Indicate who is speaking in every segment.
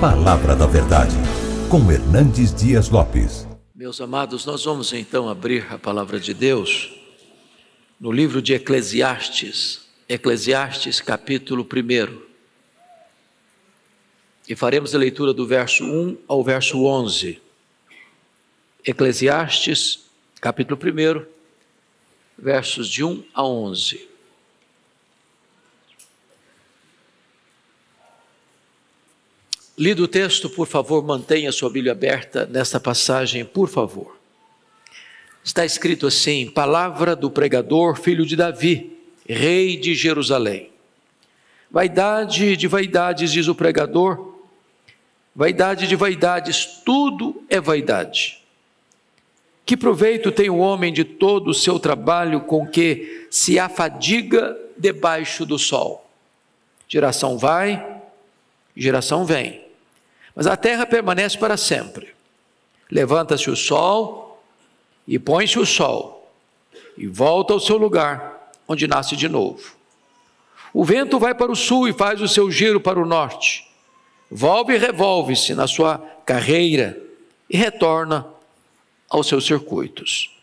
Speaker 1: Palavra da Verdade, com Hernandes Dias Lopes.
Speaker 2: Meus amados, nós vamos então abrir a palavra de Deus no livro de Eclesiastes, capítulo 1. E faremos a leitura do verso 1 ao verso 11. Eclesiastes, capítulo 1, versos de 1 a 11. Lido o texto, por favor, mantenha sua Bíblia aberta nesta passagem, por favor. Está escrito assim: palavra do pregador, filho de Davi, rei de Jerusalém. Vaidade de vaidades, diz o pregador, vaidade de vaidades, tudo é vaidade. Que proveito tem o homem de todo o seu trabalho com que se afadiga debaixo do sol? Geração vai, geração vem, mas a terra permanece para sempre. Levanta-se o sol e põe-se o sol e volta ao seu lugar, onde nasce de novo. O vento vai para o sul e faz o seu giro para o norte. Volve e revolve-se na sua carreira e retorna aos seus circuitos.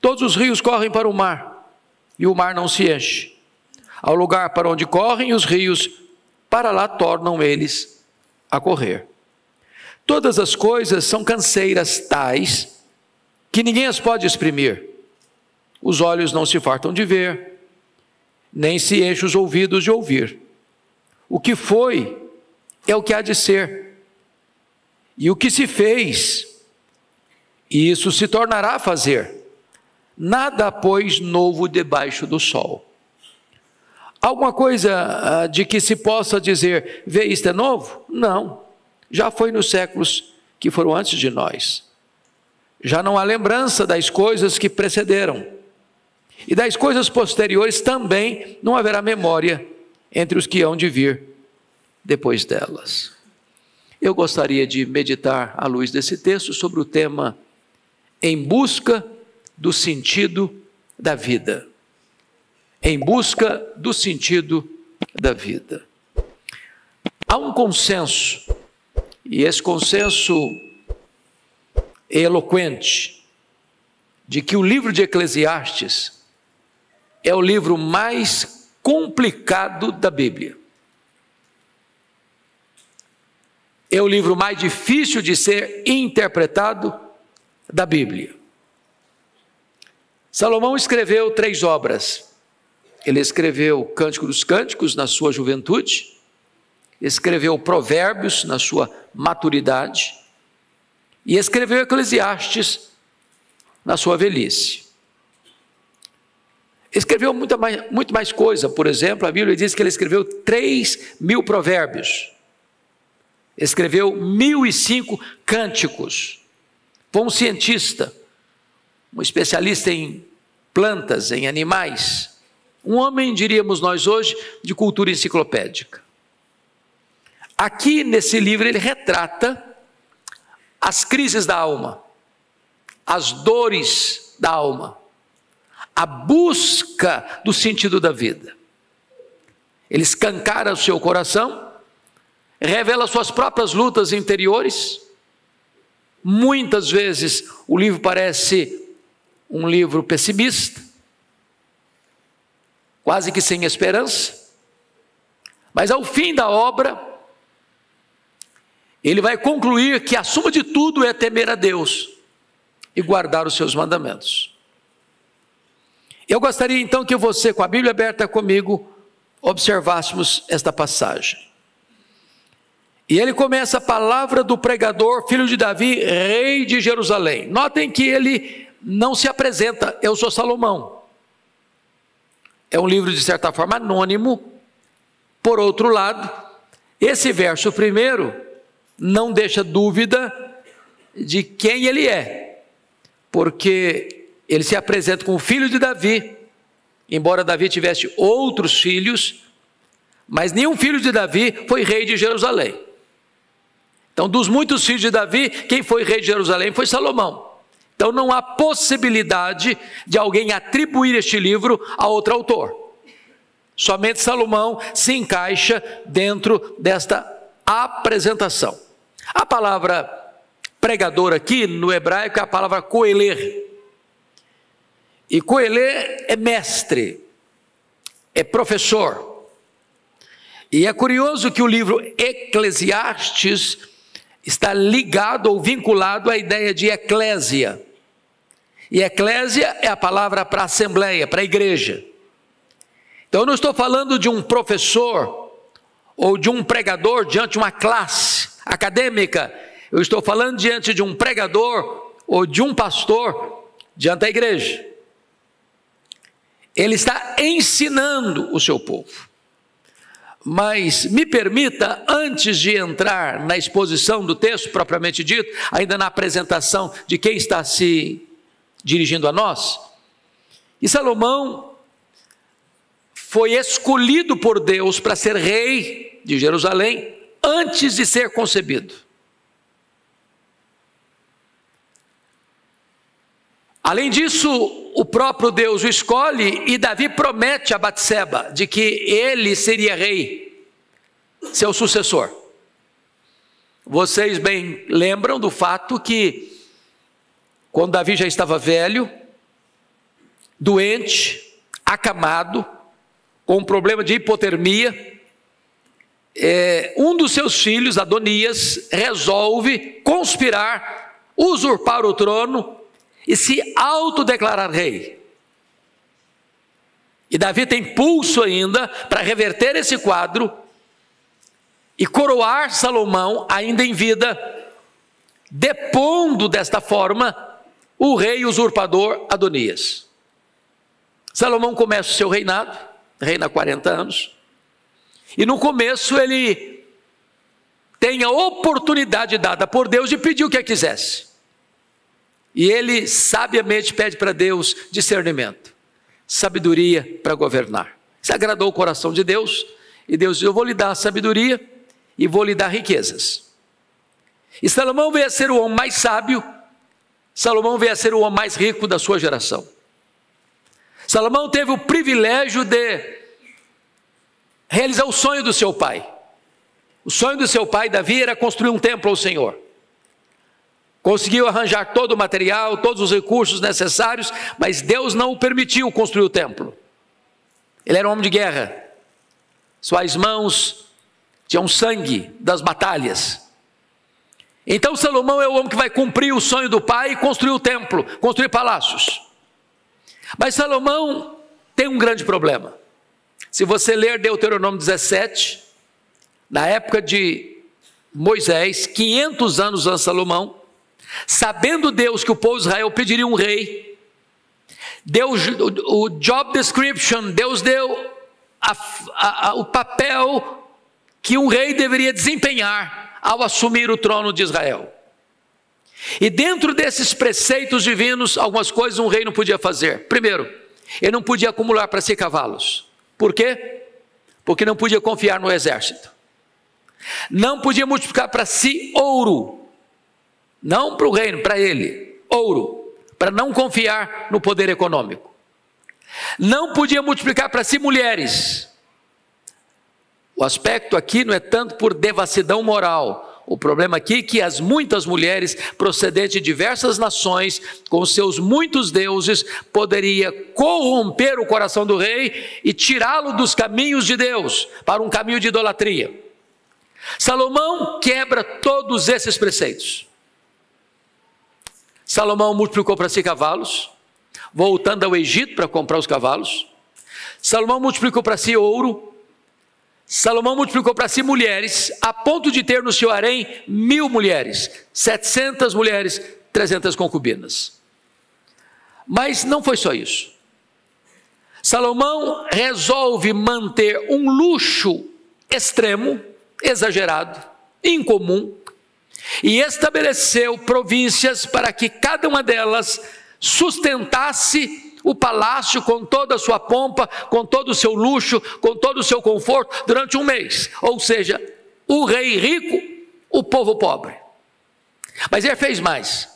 Speaker 2: Todos os rios correm para o mar e o mar não se enche. Ao lugar para onde correm os rios, para lá tornam eles a correr. Todas as coisas são canseiras tais que ninguém as pode exprimir. Os olhos não se fartam de ver, nem se enchem os ouvidos de ouvir. O que foi é o que há de ser, e o que se fez, isso se tornará a fazer. Nada, pois, novo debaixo do sol. Alguma coisa de que se possa dizer, vê, isto é novo? Não, já foi nos séculos que foram antes de nós. Já não há lembrança das coisas que precederam, e das coisas posteriores também não haverá memória entre os que hão de vir depois delas. Eu gostaria de meditar à luz desse texto sobre o tema em busca do sentido da vida. Em busca do sentido da vida. Há um consenso, e esse consenso é eloquente, de que o livro de Eclesiastes é o livro mais complicado da Bíblia. É o livro mais difícil de ser interpretado da Bíblia. Salomão escreveu 3 obras. Ele escreveu o Cântico dos Cânticos na sua juventude, escreveu Provérbios na sua maturidade e escreveu Eclesiastes na sua velhice. Escreveu muito mais coisa. Por exemplo, a Bíblia diz que ele escreveu 3.000 provérbios, escreveu 1.005 cânticos. Foi um cientista, um especialista em plantas, em animais, um homem, diríamos nós hoje, de cultura enciclopédica. Aqui nesse livro ele retrata as crises da alma, as dores da alma, a busca do sentido da vida. Ele escancara o seu coração, revela suas próprias lutas interiores. Muitas vezes o livro parece um livro pessimista, quase que sem esperança, mas ao fim da obra, ele vai concluir que a suma de tudo é temer a Deus e guardar os seus mandamentos. Eu gostaria então que você, com a Bíblia aberta comigo, observássemos esta passagem. E ele começa a palavra do pregador, filho de Davi, rei de Jerusalém. Notem que ele não se apresenta, eu sou Salomão. É um livro de certa forma anônimo. Por outro lado, esse verso primeiro não deixa dúvida de quem ele é, porque ele se apresenta como filho de Davi, embora Davi tivesse outros filhos, mas nenhum filho de Davi foi rei de Jerusalém. Então, dos muitos filhos de Davi, quem foi rei de Jerusalém foi Salomão. Então não há possibilidade de alguém atribuir este livro a outro autor. Somente Salomão se encaixa dentro desta apresentação. A palavra pregador aqui no hebraico é a palavra koeler. E koeler é mestre, é professor. E é curioso que o livro Eclesiastes está ligado ou vinculado à ideia de eclésia. E eclésia é a palavra para assembleia, para a igreja. Então eu não estou falando de um professor ou de um pregador diante de uma classe acadêmica. Eu estou falando diante de um pregador ou de um pastor diante da igreja. Ele está ensinando o seu povo. Mas me permita, antes de entrar na exposição do texto propriamente dito, ainda na apresentação de quem está se dirigindo a nós, e Salomão foi escolhido por Deus para ser rei de Jerusalém antes de ser concebido. Além disso, o próprio Deus o escolhe e Davi promete a Batseba de que ele seria rei, seu sucessor. Vocês bem lembram do fato que, quando Davi já estava velho, doente, acamado, com um problema de hipotermia, um dos seus filhos, Adonias, resolve conspirar, usurpar o trono e se autodeclarar rei. E Davi tem pulso ainda para reverter esse quadro e coroar Salomão ainda em vida, depondo desta forma o rei usurpador Adonias. Salomão começa o seu reinado, reina 40 anos, e no começo ele tem a oportunidade dada por Deus de pedir o que quisesse. E ele sabiamente pede para Deus discernimento, sabedoria para governar. Isso agradou o coração de Deus, e Deus disse: eu vou lhe dar sabedoria e vou lhe dar riquezas. E Salomão veio a ser o homem mais sábio, Salomão veio a ser o homem mais rico da sua geração. Salomão teve o privilégio de realizar o sonho do seu pai. O sonho do seu pai, Davi, era construir um templo ao Senhor. Conseguiu arranjar todo o material, todos os recursos necessários, mas Deus não o permitiu construir o templo. Ele era um homem de guerra. Suas mãos tinham sangue das batalhas. Então Salomão é o homem que vai cumprir o sonho do pai e construir o templo, construir palácios. Mas Salomão tem um grande problema. Se você ler Deuteronômio 17, na época de Moisés, 500 anos antes de Salomão, sabendo Deus que o povo de Israel pediria um rei, Deus, o job description, Deus deu o papel que um rei deveria desempenhar ao assumir o trono de Israel. E dentro desses preceitos divinos, algumas coisas um rei não podia fazer. Primeiro, ele não podia acumular para si cavalos. Por quê? Porque não podia confiar no exército. Não podia multiplicar para si ouro. Não para o reino, para ele, ouro, para não confiar no poder econômico. Não podia multiplicar para si mulheres. O aspecto aqui não é tanto por devassidão moral. O problema aqui é que as muitas mulheres procedentes de diversas nações, com seus muitos deuses, poderia corromper o coração do rei e tirá-lo dos caminhos de Deus, para um caminho de idolatria. Salomão quebra todos esses preceitos. Salomão multiplicou para si cavalos, voltando ao Egito para comprar os cavalos. Salomão multiplicou para si ouro. Salomão multiplicou para si mulheres, a ponto de ter no seu harém 1000 mulheres, 700 mulheres, 300 concubinas. Mas não foi só isso. Salomão resolve manter um luxo extremo, exagerado, incomum, e estabeleceu províncias para que cada uma delas sustentasse o palácio com toda a sua pompa, com todo o seu luxo, com todo o seu conforto durante um mês. Ou seja, o rei rico, o povo pobre. Mas ele fez mais.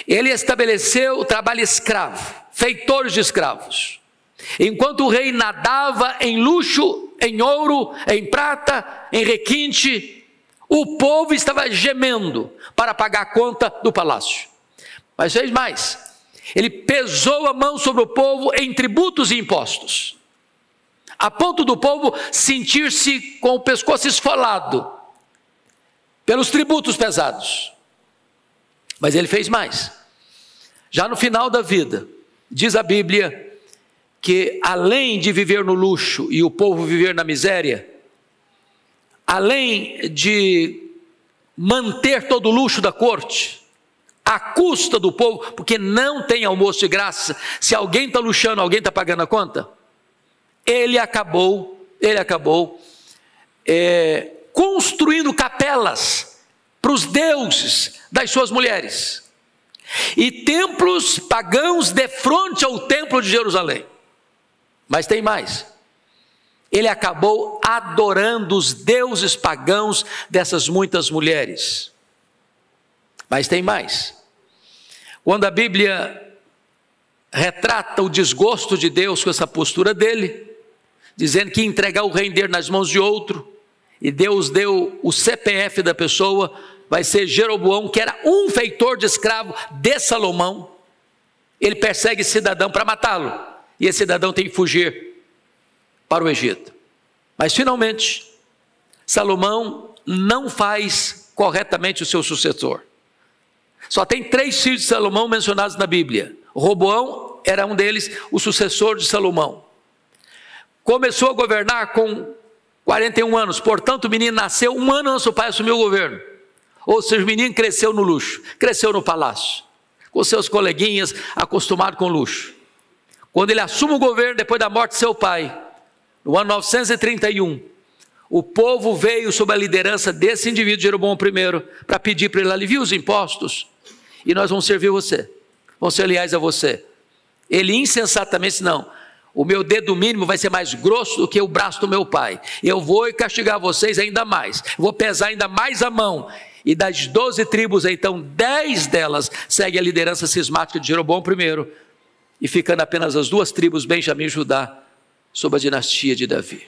Speaker 2: Ele estabeleceu o trabalho escravo, feitores de escravos. Enquanto o rei nadava em luxo, em ouro, em prata, em requinte, O povo estava gemendo para pagar a conta do palácio. Mas fez mais. Ele pesou a mão sobre o povo em tributos e impostos, a ponto do povo sentir-se com o pescoço esfolado pelos tributos pesados. Mas ele fez mais. Já no final da vida, diz a Bíblia que além de viver no luxo e o povo viver na miséria, além de manter todo o luxo da corte, à custa do povo, porque não tem almoço de graça, se alguém está luxando, alguém está pagando a conta, ele acabou construindo capelas para os deuses das suas mulheres, e templos pagãos defronte ao templo de Jerusalém. Mas tem mais. Ele acabou adorando os deuses pagãos dessas muitas mulheres. Mas tem mais. Quando a Bíblia retrata o desgosto de Deus com essa postura dele, dizendo que ia entregar o reino dele nas mãos de outro, e Deus deu o CPF da pessoa, vai ser Jeroboão, que era um feitor de escravo de Salomão. Ele persegue esse cidadão para matá-lo, e esse cidadão tem que fugir para o Egito. Mas finalmente, Salomão não faz corretamente o seu sucessor. Só tem 3 filhos de Salomão mencionados na Bíblia. Roboão era um deles, o sucessor de Salomão. Começou a governar com 41 anos, portanto o menino nasceu 1 ano antes do pai assumir o governo. Ou seja, o menino cresceu no luxo, cresceu no palácio, com seus coleguinhas, acostumado com luxo. Quando ele assume o governo, depois da morte de seu pai, no ano 931, o povo veio sob a liderança desse indivíduo, Jeroboão I, para pedir para ele aliviar os impostos, e nós vamos servir você, vamos ser leais a você. Ele insensatamente disse: não, o meu dedo mínimo vai ser mais grosso do que o braço do meu pai, eu vou castigar vocês ainda mais, vou pesar ainda mais a mão. E das 12 tribos, então 10 delas seguem a liderança cismática de Jeroboão I, e ficando apenas as 2 tribos, Benjamim e Judá, sob a dinastia de Davi.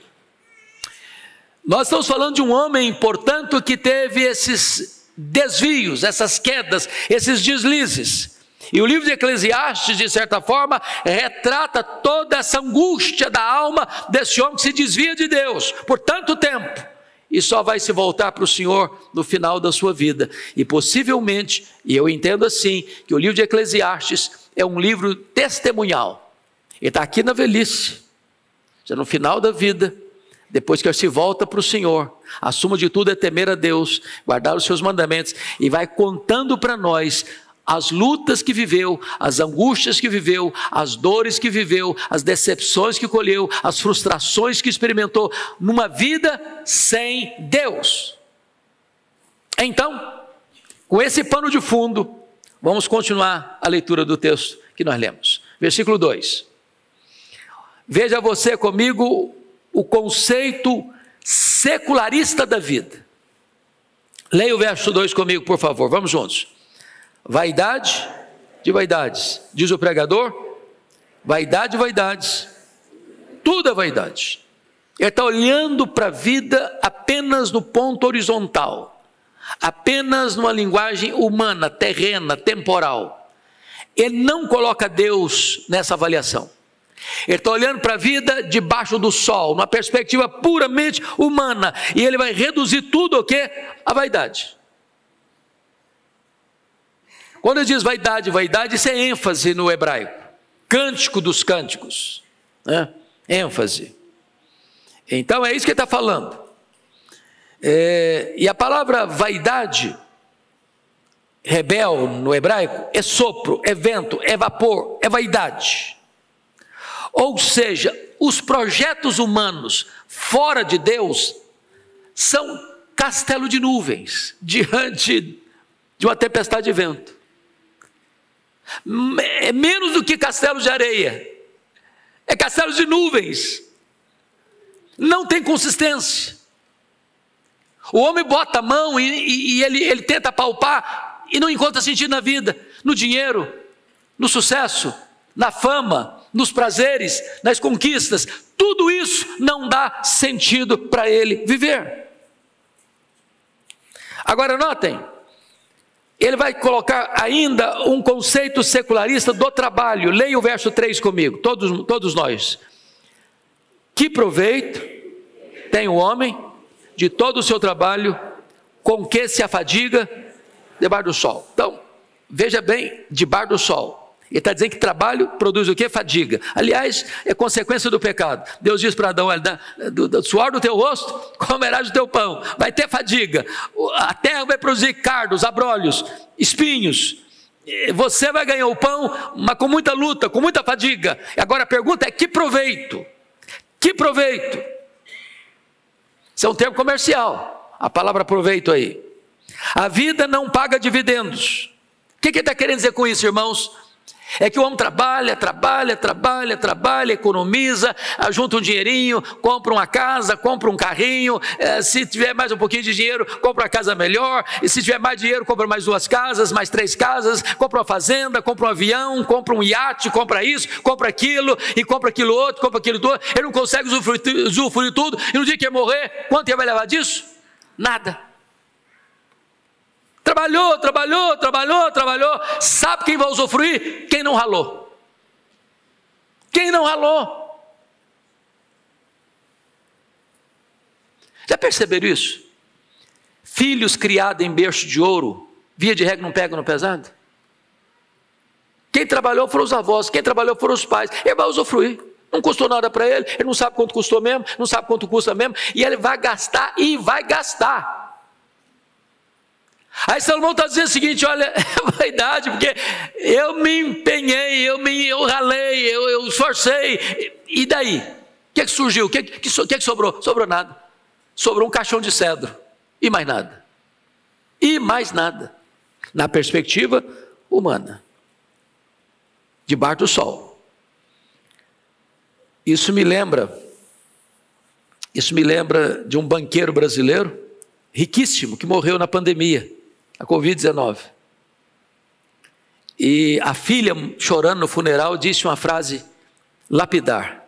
Speaker 2: Nós estamos falando de um homem, portanto, que teve esses desvios, essas quedas, esses deslizes. E o livro de Eclesiastes, de certa forma, retrata toda essa angústia da alma desse homem que se desvia de Deus por tanto tempo, e só vai se voltar para o Senhor no final da sua vida. E possivelmente, e eu entendo assim, que o livro de Eclesiastes é um livro testemunhal. Ele está aqui na velhice, já no final da vida, depois que ele se volta para o Senhor, a suma de tudo é temer a Deus, guardar os seus mandamentos, e vai contando para nós as lutas que viveu, as angústias que viveu, as dores que viveu, as decepções que colheu, as frustrações que experimentou numa vida sem Deus. Então, com esse pano de fundo, vamos continuar a leitura do texto que nós lemos. Versículo 2. Veja você comigo o conceito secularista da vida. Leia o verso 2 comigo, por favor, vamos juntos. Vaidade de vaidades, diz o pregador, vaidade de vaidades, tudo é vaidade. Ele está olhando para a vida apenas no ponto horizontal, apenas numa linguagem humana, terrena, temporal. Ele não coloca Deus nessa avaliação. Ele está olhando para a vida debaixo do sol, numa perspectiva puramente humana, e ele vai reduzir tudo o quê? A vaidade. Quando ele diz vaidade, vaidade, isso é ênfase no hebraico, cântico dos cânticos, né? ênfase. Então é isso que ele está falando. E a palavra vaidade, rebel no hebraico, é sopro, é vento, é vapor, é vaidade. Ou seja, os projetos humanos fora de Deus são castelo de nuvens diante de uma tempestade de vento. É menos do que castelo de areia, é castelo de nuvens, não tem consistência. O homem bota a mão e ele tenta palpar e não encontra sentido na vida, no dinheiro, no sucesso, na fama, nos prazeres, nas conquistas. Tudo isso não dá sentido para ele viver. Agora notem, ele vai colocar ainda um conceito secularista do trabalho. Leia o verso 3 comigo, todos nós. Que proveito tem o homem de todo o seu trabalho, com que se afadiga debaixo do sol? Então, veja bem, debaixo do sol. Ele está dizendo que trabalho produz o quê? Fadiga. Aliás, é consequência do pecado. Deus diz para Adão: do suor do teu rosto comerás o teu pão. Vai ter fadiga. A terra vai produzir cardos, abrolhos, espinhos. Você vai ganhar o pão, mas com muita luta, com muita fadiga. Agora a pergunta é: que proveito? Que proveito? Isso é um termo comercial, a palavra proveito aí. A vida não paga dividendos. O que ele está querendo dizer com isso, irmãos? É que o homem trabalha, economiza, junta um dinheirinho, compra uma casa, compra um carrinho, se tiver mais um pouquinho de dinheiro, compra uma casa melhor, e se tiver mais dinheiro, compra mais 2 casas, mais 3 casas, compra uma fazenda, compra um avião, compra um iate, compra isso, compra aquilo, e compra aquilo outro, compra aquilo outro. Ele não consegue usufruir tudo, e no dia que ele morrer, quanto ele vai levar disso? Nada. Trabalhou. Sabe quem vai usufruir? Quem não ralou. Quem não ralou. Já perceberam isso? Filhos criados em berço de ouro, via de regra não pegam no pesado? Quem trabalhou foram os avós, quem trabalhou foram os pais. Ele vai usufruir. Não custou nada para ele, ele não sabe quanto custou mesmo, não sabe quanto custa mesmo, e ele vai gastar e vai gastar. Aí Salomão está dizendo o seguinte: olha, é vaidade, porque eu me empenhei, eu ralei, eu esforcei, e daí? O que surgiu? O que sobrou? Sobrou nada. Sobrou um caixão de cedro, e mais nada. E mais nada, na perspectiva humana, debaixo do sol. Isso me lembra de um banqueiro brasileiro, riquíssimo, que morreu na pandemia, a Covid-19. E a filha, chorando no funeral, disse uma frase lapidar: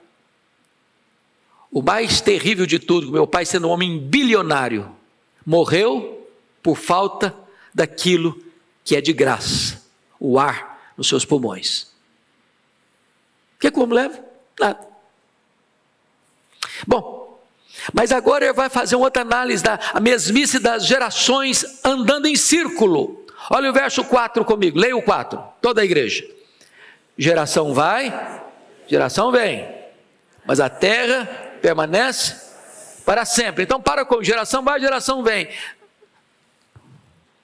Speaker 2: o mais terrível de tudo, meu pai, sendo um homem bilionário, morreu por falta daquilo que é de graça, o ar nos seus pulmões. O que como leva? Nada. Bom, mas agora ele vai fazer uma outra análise da mesmice das gerações andando em círculo. Olha o verso 4 comigo, leia o 4, toda a igreja. Geração vai, geração vem, mas a terra permanece para sempre. Então para com geração vai, geração vem.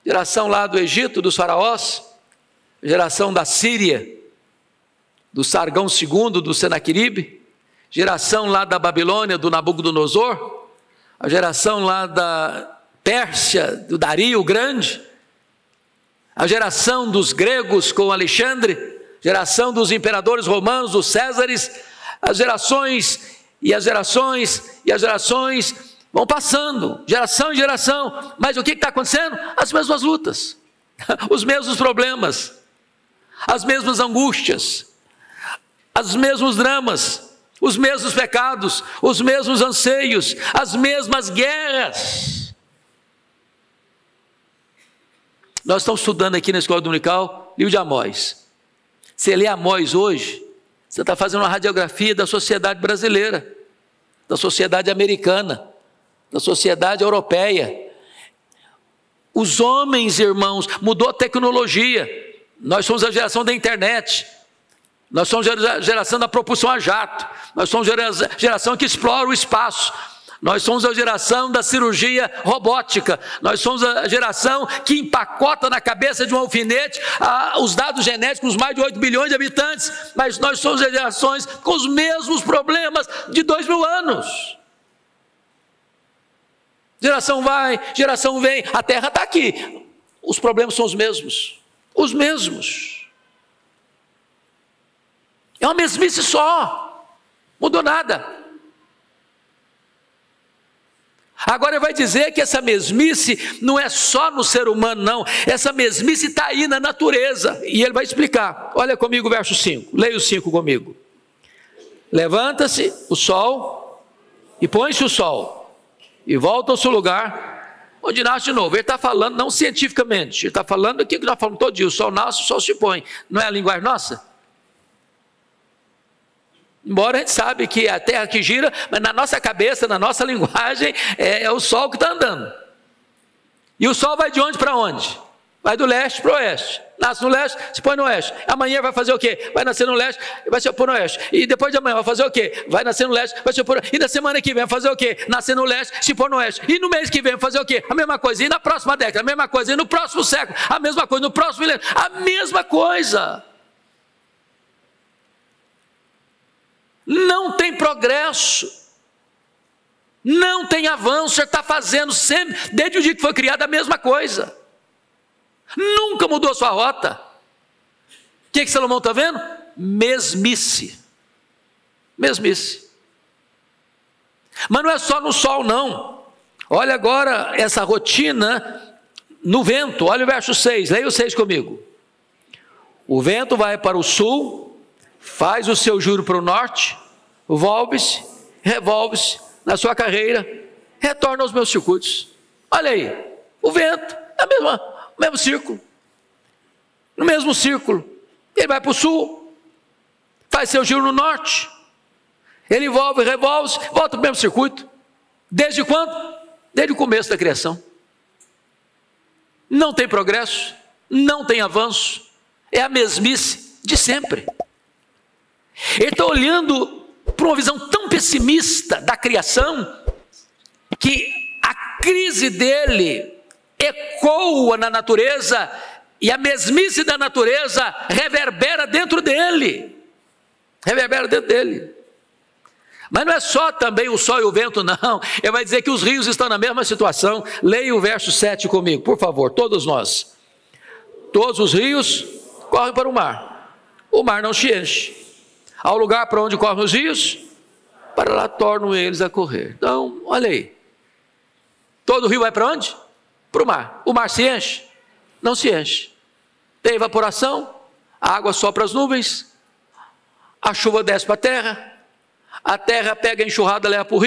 Speaker 2: Geração lá do Egito, dos faraós, geração da Síria, do Sargão II, do Senaqueribe, geração lá da Babilônia, do Nabucodonosor, a geração lá da Pérsia, do Dario o Grande, a geração dos gregos com Alexandre, geração dos imperadores romanos, dos Césares, as gerações vão passando, geração em geração, mas o que está acontecendo? As mesmas lutas, os mesmos problemas, as mesmas angústias, os mesmos dramas, os mesmos pecados, os mesmos anseios, as mesmas guerras. Nós estamos estudando aqui na Escola Dominical, livro de Amós. Você lê Amós hoje, você está fazendo uma radiografia da sociedade brasileira, da sociedade americana, da sociedade europeia. Os homens, irmãos, mudou a tecnologia. Nós somos a geração da internet. Nós somos a geração da propulsão a jato. Nós somos a geração que explora o espaço. Nós somos a geração da cirurgia robótica. Nós somos a geração que empacota na cabeça de um alfinete os dados genéticos dos mais de 8 bilhões de habitantes. Mas nós somos as gerações com os mesmos problemas de 2000 anos. Geração vai, geração vem. A terra está aqui. Os problemas são os mesmos. Os mesmos. É uma mesmice só, mudou nada. Agora ele vai dizer que essa mesmice não é só no ser humano, não. Essa mesmice está aí na natureza, e ele vai explicar. Olha comigo o verso 5, leia o 5 comigo. Levanta-se o sol, e põe-se o sol, e volta ao seu lugar, onde nasce de novo. Ele está falando não cientificamente, ele está falando aquilo que nós falamos todo dia: o sol nasce, o sol se põe. Não é a linguagem nossa? Embora a gente sabe que é a terra que gira, mas na nossa cabeça, na nossa linguagem, é o sol que está andando. E o sol vai de onde para onde? Vai do leste para o oeste. Nasce no leste, se põe no oeste. Amanhã vai fazer o quê? Vai nascer no leste, vai se pôr no oeste. E depois de amanhã vai fazer o quê? Vai nascer no leste, vai se pôr no oeste. E na semana que vem vai fazer o quê? Nascer no leste, se pôr no oeste. E no mês que vem vai fazer o quê? A mesma coisa. E na próxima década, a mesma coisa. E no próximo século, a mesma coisa. No próximo milênio, a mesma coisa. Não tem progresso, não tem avanço. Você está fazendo sempre, desde o dia que foi criado, a mesma coisa. Nunca mudou sua rota. O que Salomão está vendo? Mesmice. Mesmice. Mas não é só no sol, não. Olha agora essa rotina no vento. Olha o verso 6, leia o 6 comigo. O vento vai para o sul, faz o seu giro para o norte, volve-se, revolve-se na sua carreira, retorna aos meus circuitos. Olha aí, o vento, o mesmo círculo, no mesmo círculo. Ele vai para o sul, faz seu giro no norte, ele volve, revolve-se, volta para o mesmo circuito. Desde quando? Desde o começo da criação. Não tem progresso, não tem avanço, é a mesmice de sempre. Ele está olhando para uma visão tão pessimista da criação, que a crise dele ecoa na natureza, e a mesmice da natureza reverbera dentro dele. Reverbera dentro dele. Mas não é só também o sol e o vento, não. Ele vai dizer que os rios estão na mesma situação. Leia o verso 7 comigo, por favor, todos nós. Todos os rios correm para o mar. O mar não se enche. Ao lugar para onde correm os rios, para lá tornam eles a correr. Então, olha aí. Todo rio vai para onde? Para o mar. O mar se enche? Não se enche. Tem evaporação, a água sopra as nuvens, a chuva desce para a terra pega a enxurrada, leva para o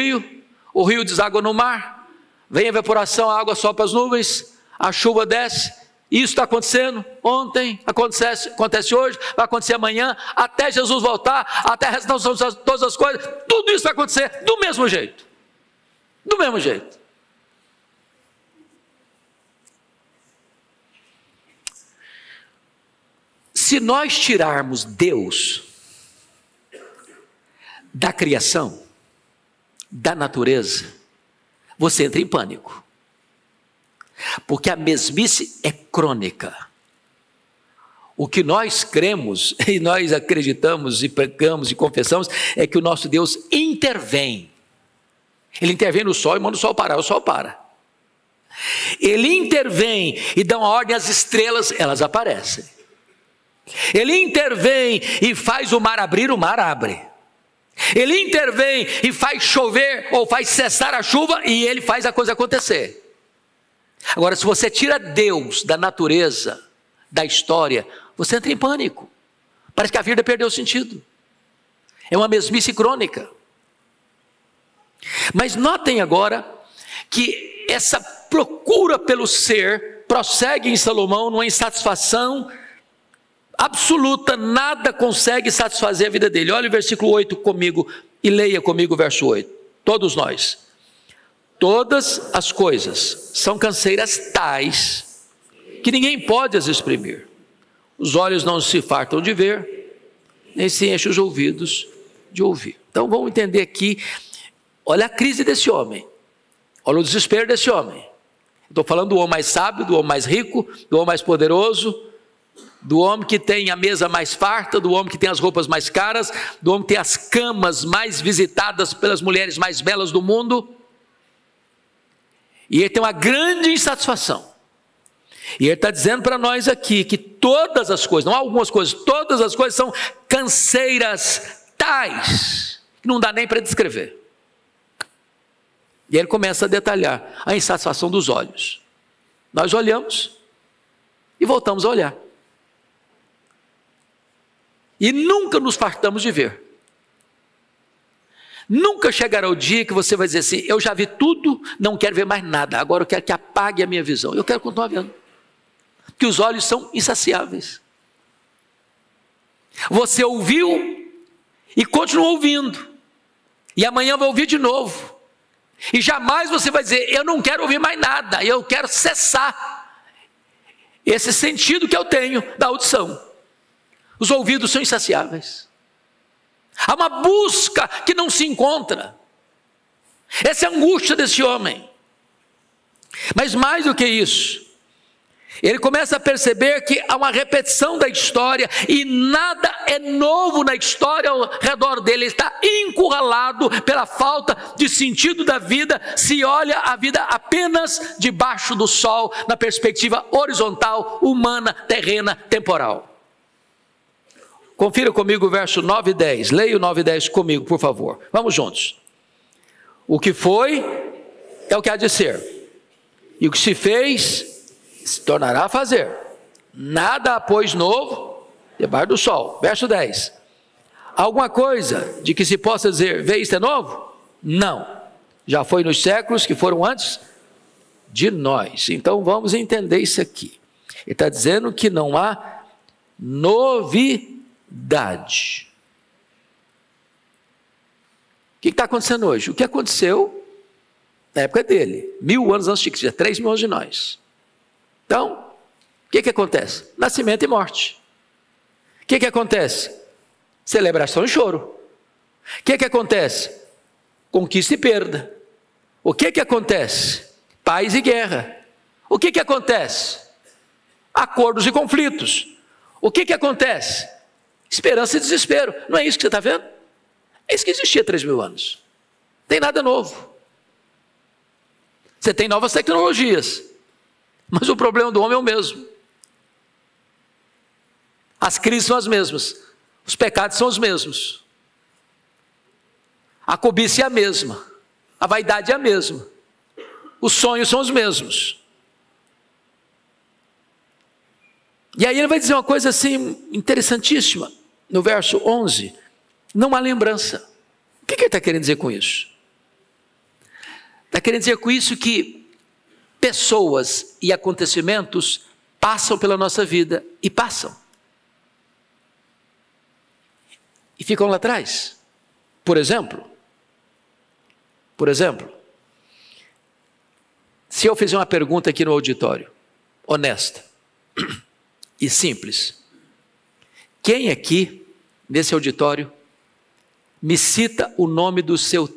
Speaker 2: rio deságua no mar, vem a evaporação, a água sopra as nuvens, a chuva desce. Isso está acontecendo ontem, acontece hoje, vai acontecer amanhã, até Jesus voltar, até a restauração de todas as coisas. Tudo isso vai acontecer do mesmo jeito. Do mesmo jeito. Se nós tirarmos Deus da criação, da natureza, você entra em pânico. Porque a mesmice é crônica. O que nós cremos, e nós acreditamos, e pregamos, e confessamos, é que o nosso Deus intervém. Ele intervém no sol e manda o sol parar, o sol para. Ele intervém e dá uma ordem às estrelas, elas aparecem. Ele intervém e faz o mar abrir, o mar abre. Ele intervém e faz chover, ou faz cessar a chuva, e ele faz a coisa acontecer. Agora, se você tira Deus da natureza, da história, você entra em pânico. Parece que a vida perdeu o sentido. É uma mesmice crônica. Mas notem agora que essa procura pelo ser prossegue em Salomão numa insatisfação absoluta. Nada consegue satisfazer a vida dele. Olha o versículo 8 comigo e leia comigo o verso 8. Todos nós. Todas as coisas são canseiras tais que ninguém pode as exprimir. Os olhos não se fartam de ver, nem se enchem os ouvidos de ouvir. Então vamos entender aqui, olha a crise desse homem, olha o desespero desse homem. Estou falando do homem mais sábio, do homem mais rico, do homem mais poderoso, do homem que tem a mesa mais farta, do homem que tem as roupas mais caras, do homem que tem as camas mais visitadas pelas mulheres mais belas do mundo. E ele tem uma grande insatisfação. E ele está dizendo para nós aqui que todas as coisas, não algumas coisas, todas as coisas são canseiras tais, que não dá nem para descrever. E ele começa a detalhar a insatisfação dos olhos. Nós olhamos e voltamos a olhar. E nunca nos fartamos de ver. Nunca chegará o dia que você vai dizer assim: eu já vi tudo, não quero ver mais nada, agora eu quero que apague a minha visão. Eu quero continuar vendo, porque os olhos são insaciáveis. Você ouviu e continuou ouvindo, e amanhã vai ouvir de novo, e jamais você vai dizer: eu não quero ouvir mais nada, eu quero cessar esse sentido que eu tenho da audição. Os ouvidos são insaciáveis. Há uma busca que não se encontra. Essa é a angústia desse homem. Mas mais do que isso, ele começa a perceber que há uma repetição da história e nada é novo na história ao redor dele. Ele está encurralado pela falta de sentido da vida, se olha a vida apenas debaixo do sol, na perspectiva horizontal, humana, terrena, temporal. Confira comigo o verso 9 e 10. Leia o 9 e 10 comigo, por favor. Vamos juntos. O que foi é o que há de ser, e o que se fez se tornará a fazer. Nada há, pois, novo debaixo do sol. Verso 10. Alguma coisa de que se possa dizer: vê, isto é novo? Não. Já foi nos séculos que foram antes de nós. Então vamos entender isso aqui. Ele está dizendo que não há novidade. O que está acontecendo hoje? O que aconteceu na época dele, 1000 anos antes de Cristo, 3 mil anos de nós. Então, o que acontece? Nascimento e morte. O que acontece? Celebração e choro. O que acontece? Conquista e perda. O que acontece? Paz e guerra. O que acontece? Acordos e conflitos. O que acontece? Esperança e desespero. Não é isso que você está vendo? É isso que existia há 3 mil anos. Não tem nada novo. Você tem novas tecnologias, mas o problema do homem é o mesmo. As crises são as mesmas, os pecados são os mesmos, a cobiça é a mesma, a vaidade é a mesma, os sonhos são os mesmos. E aí ele vai dizer uma coisa assim interessantíssima, no verso 11, não há lembrança. O que ele está querendo dizer com isso? Está querendo dizer com isso que pessoas e acontecimentos passam pela nossa vida e passam. E ficam lá atrás. Por exemplo, se eu fizer uma pergunta aqui no auditório, honesta e simples, quem aqui, nesse auditório, me cita o nome do seu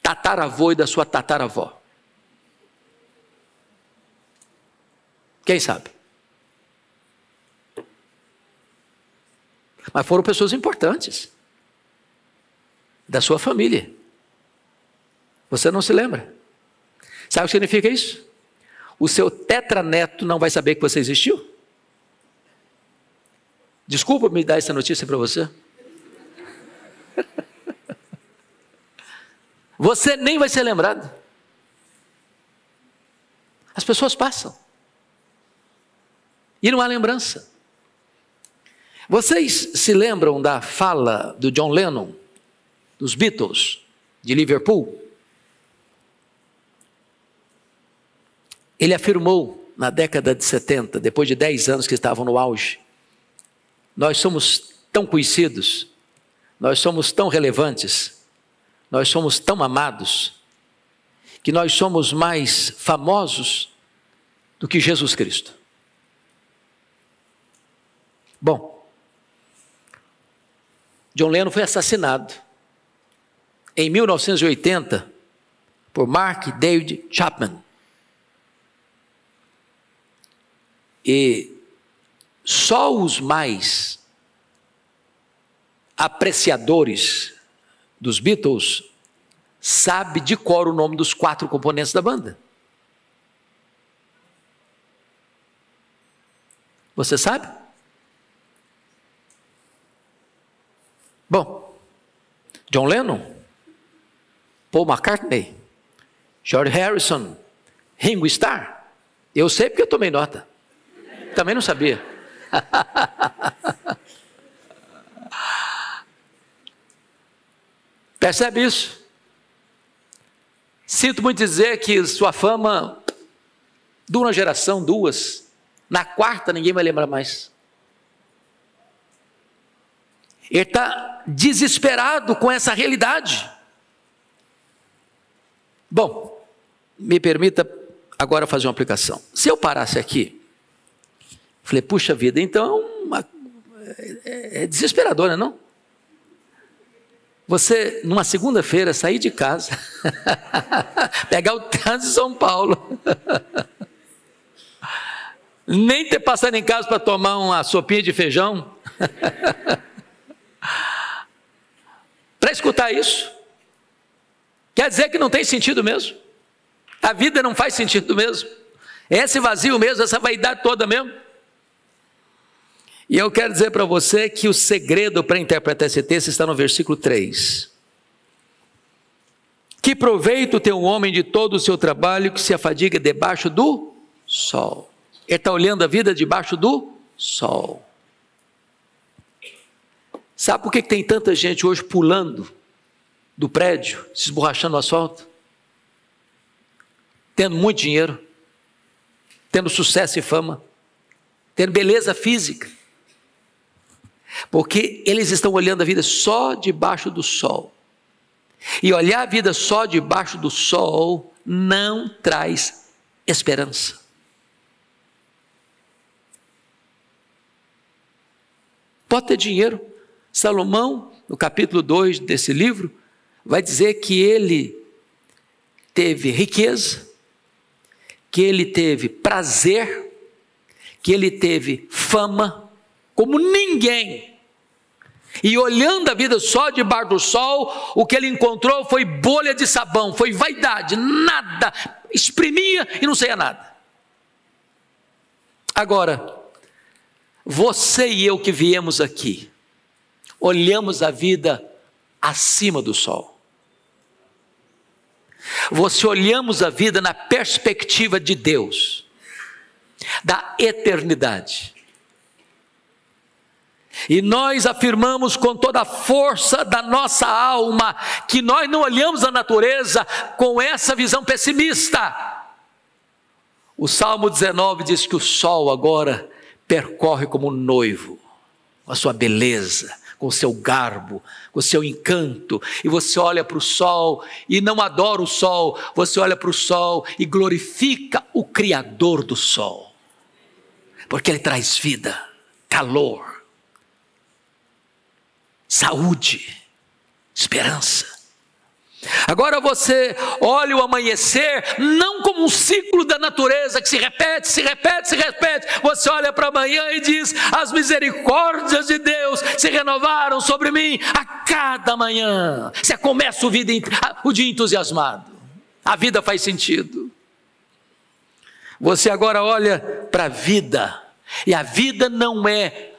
Speaker 2: tataravô e da sua tataravó? Quem sabe? Mas foram pessoas importantes da sua família. Você não se lembra? Sabe o que significa isso? O seu tetraneto não vai saber que você existiu? Desculpa me dar essa notícia para você. Você nem vai ser lembrado. As pessoas passam. E não há lembrança. Vocês se lembram da fala do John Lennon, dos Beatles, de Liverpool? Ele afirmou na década de 70, depois de 10 anos que estavam no auge: nós somos tão conhecidos, nós somos tão relevantes, nós somos tão amados, que nós somos mais famosos do que Jesus Cristo. Bom, John Lennon foi assassinado em 1980 por Mark David Chapman. E só os mais apreciadores dos Beatles sabem de cor o nome dos 4 componentes da banda. Você sabe? Bom, John Lennon, Paul McCartney, George Harrison, Ringo Starr. Eu sei porque eu tomei nota. Também não sabia. Percebe isso? Sinto muito dizer que sua fama dura uma geração, duas. Na quarta ninguém vai lembrar mais. Ele está desesperado com essa realidade. Bom, me permita agora fazer uma aplicação. Se eu parasse aqui, falei, puxa vida, então é desesperador, não? Você, numa segunda-feira, sair de casa, pegar o trânsito de São Paulo, nem ter passado em casa para tomar uma sopinha de feijão, para escutar isso, quer dizer que não tem sentido mesmo, a vida não faz sentido mesmo, é esse vazio mesmo, essa vaidade toda mesmo. E eu quero dizer para você que o segredo para interpretar esse texto está no versículo 3. Que proveito tem um homem de todo o seu trabalho que se afadiga debaixo do sol? Ele está olhando a vida debaixo do sol. Sabe por que tem tanta gente hoje pulando do prédio, se esborrachando no asfalto? Tendo muito dinheiro, tendo sucesso e fama, tendo beleza física. Porque eles estão olhando a vida só debaixo do sol. E olhar a vida só debaixo do sol não traz esperança. Pode ter dinheiro. Salomão, no capítulo 2 desse livro, vai dizer que ele teve riqueza, que ele teve prazer, que ele teve fama, como ninguém. E olhando a vida só debaixo do sol, o que ele encontrou foi bolha de sabão, foi vaidade, nada, exprimia e não saía nada. Agora, você e eu que viemos aqui, olhamos a vida acima do sol. Você olhamos a vida na perspectiva de Deus, da eternidade. E nós afirmamos com toda a força da nossa alma que nós não olhamos a natureza com essa visão pessimista. O Salmo 19 diz que o sol agora percorre como um noivo, com a sua beleza, com o seu garbo, com o seu encanto, e você olha para o sol e não adora o sol, você olha para o sol e glorifica o Criador do sol, porque ele traz vida, calor, saúde, esperança. Agora você olha o amanhecer não como um ciclo da natureza que se repete, se repete, se repete. Você olha para amanhã e diz: as misericórdias de Deus se renovaram sobre mim a cada manhã. Você começa o dia entusiasmado, a vida faz sentido. Você agora olha para a vida, e a vida não é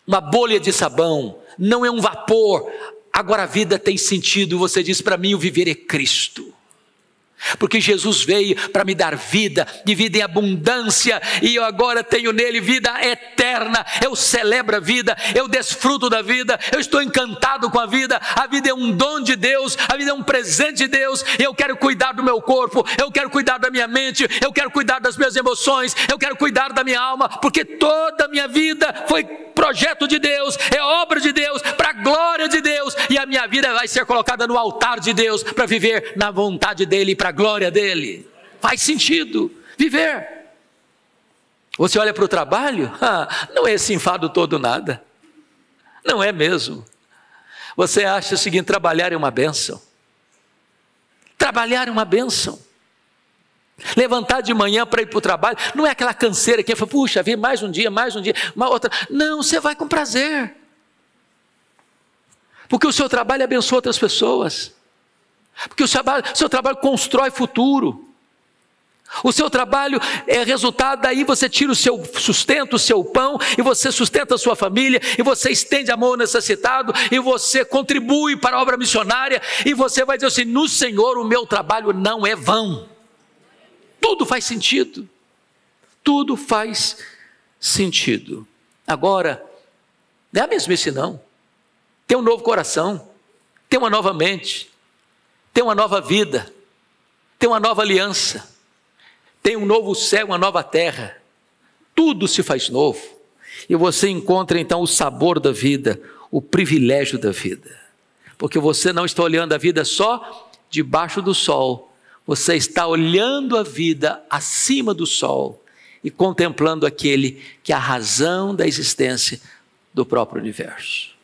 Speaker 2: uma bolha de sabão, não é um vapor. Agora a vida tem sentido. Você diz: para mim o viver é Cristo, porque Jesus veio para me dar vida, de vida em abundância, e eu agora tenho nele vida eterna. Eu celebro a vida, eu desfruto da vida, eu estou encantado com a vida é um dom de Deus, a vida é um presente de Deus. Eu quero cuidar do meu corpo, eu quero cuidar da minha mente, eu quero cuidar das minhas emoções, eu quero cuidar da minha alma, porque toda a minha vida foi projeto de Deus, é obra de Deus, para a glória de Deus, e a minha vida vai ser colocada no altar de Deus, para viver na vontade dEle, para a glória dEle. Faz sentido viver. Você olha para o trabalho, não é esse enfado todo nada, não é mesmo. Você acha o seguinte: trabalhar é uma bênção, trabalhar é uma bênção. Levantar de manhã para ir para o trabalho, não é aquela canseira que fala: puxa, vir mais um dia, uma outra. Não, você vai com prazer, porque o seu trabalho abençoa outras pessoas, porque o seu trabalho constrói futuro, o seu trabalho é resultado, daí você tira o seu sustento, o seu pão, e você sustenta a sua família, e você estende a mão ao necessitado, e você contribui para a obra missionária, e você vai dizer assim: no Senhor o meu trabalho não é vão. Tudo faz sentido, tudo faz sentido. Agora, não é a mesmice não, tem um novo coração, tem uma nova mente, tem uma nova vida, tem uma nova aliança, tem um novo céu, uma nova terra, tudo se faz novo, e você encontra então o sabor da vida, o privilégio da vida, porque você não está olhando a vida só debaixo do sol, você está olhando a vida acima do sol e contemplando aquele que é a razão da existência do próprio universo,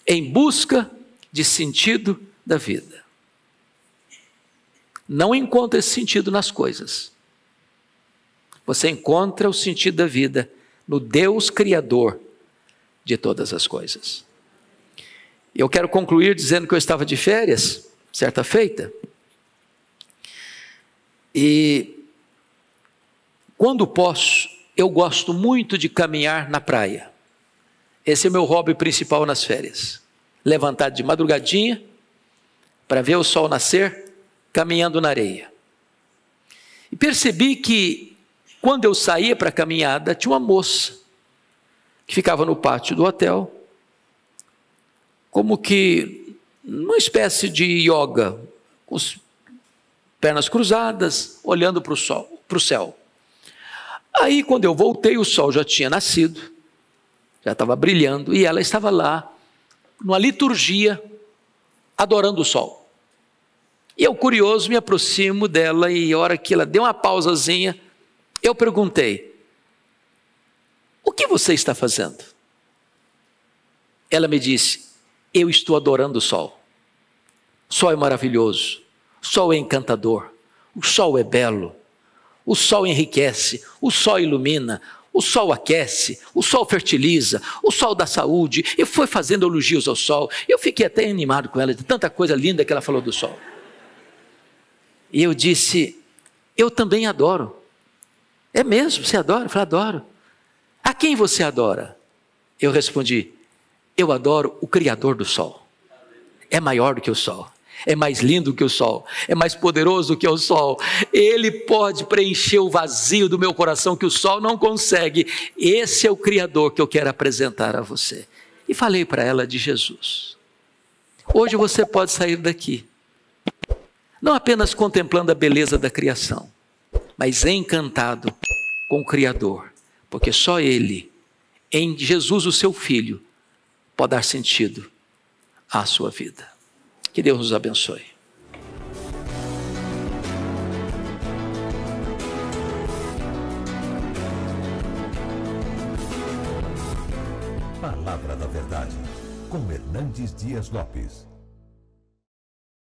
Speaker 2: em busca de sentido da vida. Não encontra esse sentido nas coisas, você encontra o sentido da vida no Deus Criador de todas as coisas. Eu quero concluir dizendo que eu estava de férias, certa feita, e quando posso, eu gosto muito de caminhar na praia. Esse é o meu hobby principal nas férias. Levantar de madrugadinha para ver o sol nascer, caminhando na areia. E percebi que quando eu saía para a caminhada, tinha uma moça que ficava no pátio do hotel, como que numa espécie de yoga, com as pernas cruzadas, olhando para o céu. Aí quando eu voltei, o sol já tinha nascido, já estava brilhando, e ela estava lá, numa liturgia, adorando o sol. E eu, curioso, me aproximo dela, e a hora que ela deu uma pausazinha, eu perguntei: o que você está fazendo? Ela me disse: eu estou adorando o sol. O sol é maravilhoso, o sol é encantador, o sol é belo, o sol enriquece, o sol ilumina, o sol aquece, o sol fertiliza, o sol dá saúde. E foi fazendo elogios ao sol. Eu fiquei até animado com ela, de tanta coisa linda que ela falou do sol. E eu disse: eu também adoro. É mesmo? Você adora? Eu falei: adoro. A quem você adora? Eu respondi: eu adoro o Criador do sol. É maior do que o sol, é mais lindo que o sol, é mais poderoso que o sol. Ele pode preencher o vazio do meu coração que o sol não consegue. Esse é o Criador que eu quero apresentar a você. E falei para ela de Jesus. Hoje você pode sair daqui, não apenas contemplando a beleza da criação, mas encantado com o Criador, porque só Ele, em Jesus o seu Filho, pode dar sentido à sua vida. Que Deus nos abençoe.
Speaker 1: Palavra da Verdade, com Hernandes Dias Lopes.